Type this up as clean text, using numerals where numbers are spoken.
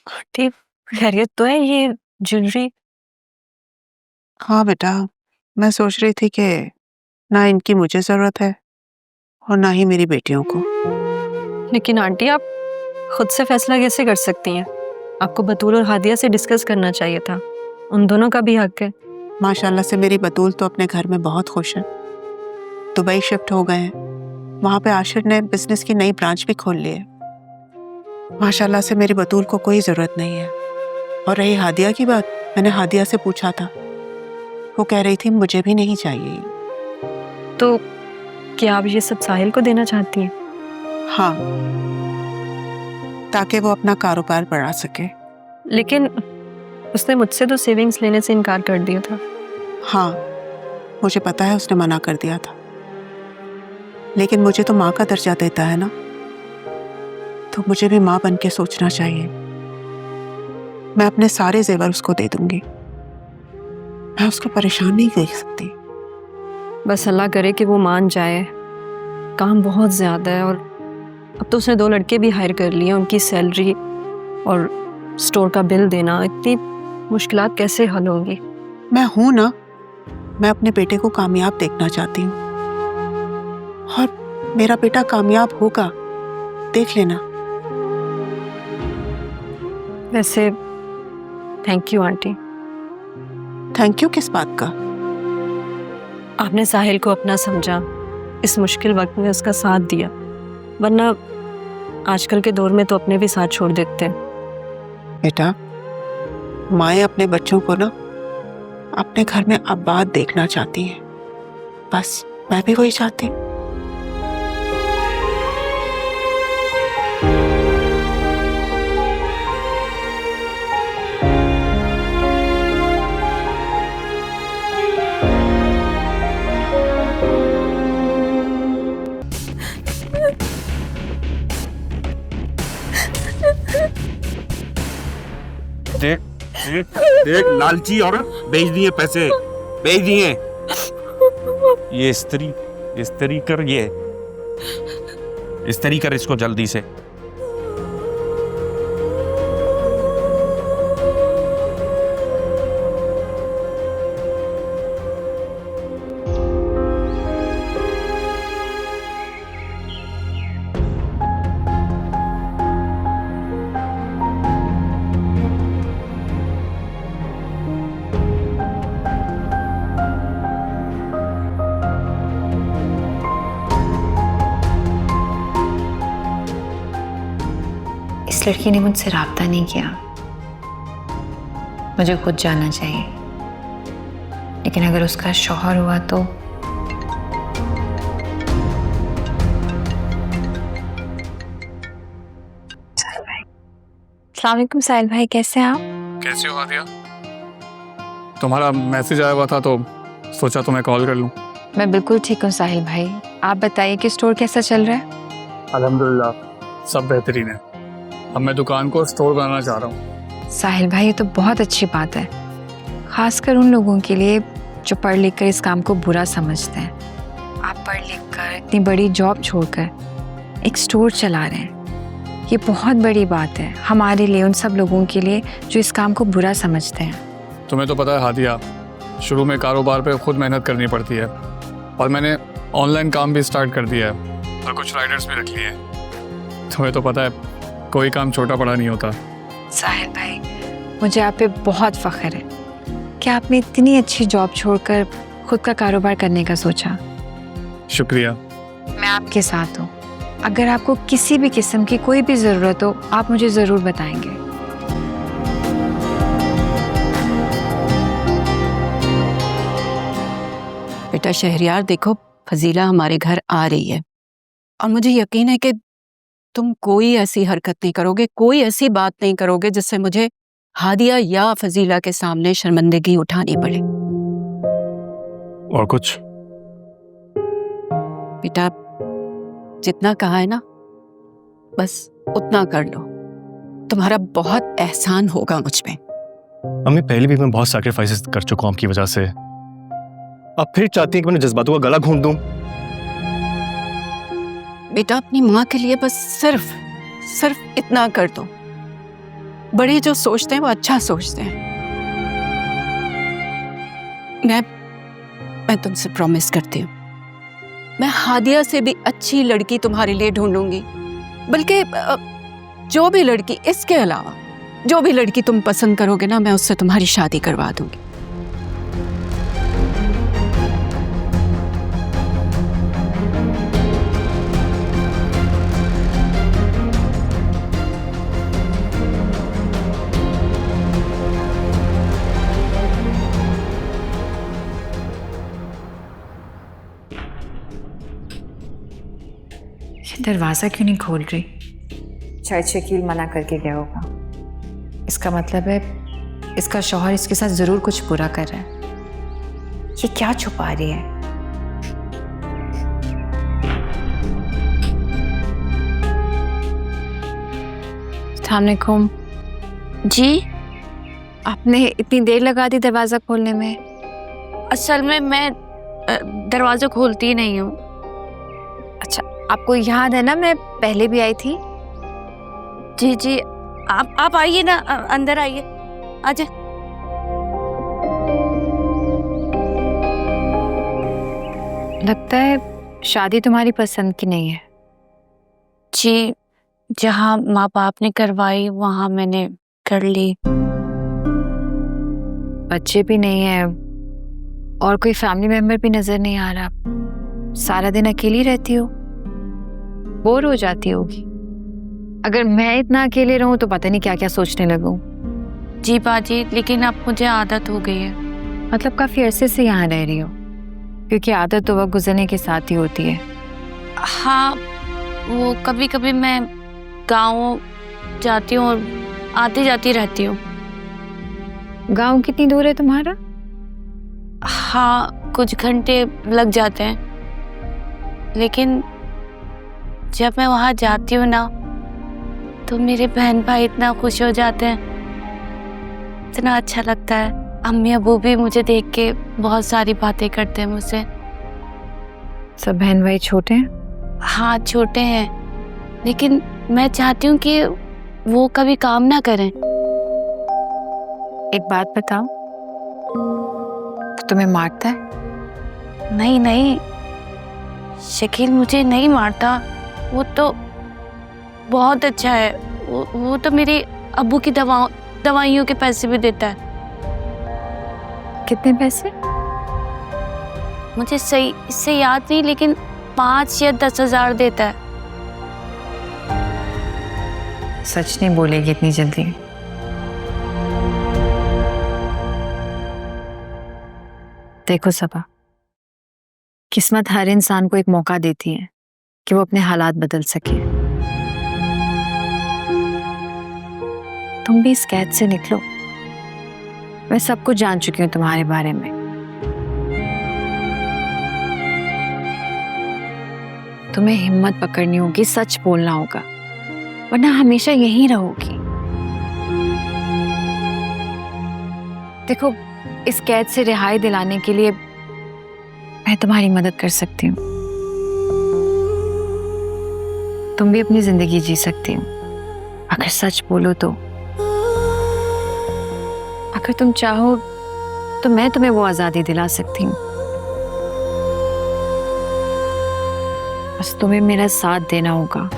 ठीक, खैरियत तो है ये ज्वेलरी? हाँ बेटा, मैं सोच रही थी कि ना इनकी मुझे ज़रूरत है और ना ही मेरी बेटियों को। लेकिन आंटी आप खुद से फैसला कैसे कर सकती हैं? आपको बतूल और हादिया से डिस्कस करना चाहिए था। उन दोनों का भी हक है। माशाल्लाह से मेरी बतूल तो अपने घर में बहुत खुश है। दुबई शिफ्ट हो गए हैं। वहाँ पे आशिर ने बिजनेस की नई ब्रांच भी खोल ली है। माशाल्लाह से मेरी बतूल को कोई ज़रूरत नहीं है। और रही हादिया की बात, मैंने हादिया से पूछा था, वो कह रही थी मुझे भी नहीं चाहिए। तो क्या आप ये सब साहिल को देना चाहती हैं? हाँ, ताकि वो अपना कारोबार बढ़ा सके। लेकिन उसने मुझसे तो सेविंग्स लेने से इनकार कर दिया था। हाँ, मुझे पता है उसने मना कर दिया था, लेकिन मुझे तो माँ का दर्जा देता है ना, तो मुझे भी माँ बन के सोचना चाहिए। मैं अपने सारे जेवर उसको दे दूंगी। मैं उसको परेशान नहीं देख सकती। बस अल्लाह करे कि वो मान जाए। काम बहुत ज़्यादा है और अब तो उसने 2 लड़के भी हायर कर लिए। उनकी सैलरी और स्टोर का बिल देना, इतनी मुश्किलात कैसे हल होंगी? मैं हूं ना, मैं अपने बेटे को कामयाब देखना चाहती हूँ और मेरा बेटा कामयाब होगा, देख लेना। वैसे thank you aunty. Thank you किस बात का? आपने साहिल को अपना समझा, इस मुश्किल वक्त में उसका साथ दिया, वरना आजकल के दौर में तो अपने भी साथ छोड़ देते हैं। बेटा, माएँ अपने बच्चों को ना अपने घर में आबाद देखना चाहती हैं। बस मैं भी वही चाहती हूँ। देख देख देख, लालची औरत, बेच दिए पैसे, बेच दिए। ये इस्त्री कर, ये इस्त्री कर इसको जल्दी से। इस लड़की ने मुझसे राब्ता नहीं किया, मुझे खुद जानना चाहिए। लेकिन अगर उसका शौहर हुआ तो अस्सलाम वालेकुम साहिल भाई, कैसे हैं आप? कैसे हो हादिया? तुम्हारा मैसेज आया हुआ था तो सोचा तुम्हें कॉल कर लूं। मैं बिल्कुल ठीक हूँ साहिल भाई, आप बताइए कि स्टोर कैसा चल रहा है? अल्हम्दुलिल्लाह सब बेहतरीन है। अब मैं दुकान को स्टोर बनाना चाह रहा हूँ। साहिल भाई ये तो बहुत अच्छी बात है, खासकर उन लोगों के लिए जो पढ़ लिख कर इस काम को बुरा समझते हैं। आप पढ़ लिख कर इतनी बड़ी जॉब छोड़कर एक स्टोर चला रहे हैं, ये बहुत बड़ी बात है हमारे लिए, उन सब लोगों के लिए जो इस काम को बुरा समझते हैं। तुम्हें तो पता है हादिया, शुरू में कारोबार पे खुद मेहनत करनी पड़ती है और मैंने ऑनलाइन काम भी स्टार्ट कर दिया है और कुछ राइडर्स भी रख लिए हैं। तुम्हें तो पता है कोई काम छोटा बड़ा नहीं होता। साहिल भाई मुझे आप पे बहुत फ़ख्र है कि आपने इतनी अच्छी जॉब छोड़कर खुद का कारोबार करने का सोचा। शुक्रिया। मैं आपके साथ हूँ, अगर आपको किसी भी किस्म की कोई भी ज़रूरत हो आप मुझे ज़रूर बताएंगे। बेटा शहरयार, देखो फजीला हमारे घर आ रही है और मुझे यकीन है कि तुम कोई ऐसी हरकत नहीं करोगे, कोई ऐसी बात नहीं करोगे जिससे मुझे हादिया या फजीला के सामने शर्मिंदगी उठानी पड़े। और कुछ? बेटा जितना कहा है ना बस उतना कर लो, तुम्हारा बहुत एहसान होगा मुझ पे। अम्मी पहले भी मैं बहुत सैक्रिफाइसेस कर चुका हूं आपकी वजह से, अब फिर चाहती हैं कि मैंने जज्बातों का गला घोंट दूं? बेटा अपनी माँ के लिए बस सिर्फ इतना कर दो। बड़े जो सोचते हैं वो अच्छा सोचते हैं। मैं तुमसे प्रॉमिस करती हूँ, मैं हादिया से भी अच्छी लड़की तुम्हारे लिए ढूंढूंगी। बल्कि जो भी लड़की, इसके अलावा जो भी लड़की तुम पसंद करोगे ना, मैं उससे तुम्हारी शादी करवा दूंगी। ये दरवाज़ा क्यों नहीं खोल रही? शायद शकील मना करके गया होगा। इसका मतलब है इसका शौहर इसके साथ ज़रूर कुछ बुरा कर रहा है। ये क्या छुपा रही है? अस्सलाम वालेकुम। जी, आपने इतनी देर लगा दी दरवाज़ा खोलने में? असल में मैं दरवाज़ा खोलती ही नहीं हूँ। अच्छा, आपको याद है ना मैं पहले भी आई थी? जी जी, आप आइए ना, अंदर आइए, आजा। लगता है शादी तुम्हारी पसंद की नहीं है। जी, जहाँ माँ बाप ने करवाई वहाँ मैंने कर ली। बच्चे भी नहीं है और कोई फैमिली मेंबर भी नजर नहीं आ रहा। सारा दिन अकेली रहती हो, बोर हो जाती होगी। अगर मैं इतना अकेले रहूं तो पता नहीं क्या क्या सोचने लगूं। जी बाजी, लेकिन अब मुझे आदत हो गई है। मतलब काफी अरसे से यहाँ रह रही हो? क्योंकि आदत तो वक्त गुजरने के साथ ही होती है। हाँ, वो कभी कभी मैं गाँव जाती हूँ और आती जाती रहती हूँ। गांव कितनी दूर है तुम्हारा? हाँ, कुछ घंटे लग जाते हैं, लेकिन जब मैं वहाँ जाती हूँ ना, तो मेरे बहन भाई इतना खुश हो जाते हैं, इतना अच्छा लगता है। अम्मी अबू भी मुझे देख के बहुत सारी बातें करते हैं मुझसे। सब बहन भाई छोटे हैं? हाँ, छोटे हैं, लेकिन मैं चाहती हूँ कि वो कभी काम ना करें। एक बात बताओ, तो तुम्हें मारता है? नहीं नहीं, शकील मुझे नहीं मारता, वो तो बहुत अच्छा है। वो तो मेरे अब्बू की दवाइयों के पैसे भी देता है। कितने पैसे? मुझे सही इससे याद नहीं, लेकिन 5 या 10 हज़ार देता है। सच नहीं बोलेगी इतनी जल्दी? देखो सबा, किस्मत हर इंसान को एक मौका देती है कि वो अपने हालात बदल सके। तुम भी इस कैद से निकलो। मैं सब कुछ जान चुकी हूँ तुम्हारे बारे में। तुम्हें हिम्मत पकड़नी होगी, सच बोलना होगा, वरना हमेशा यहीं रहोगी। देखो, इस कैद से रिहाई दिलाने के लिए मैं तुम्हारी मदद कर सकती हूँ। तुम भी अपनी जिंदगी जी सकती हो अगर सच बोलो तो। अगर तुम चाहो तो मैं तुम्हें वो आजादी दिला सकती हूँ। बस तुम्हें मेरा साथ देना होगा।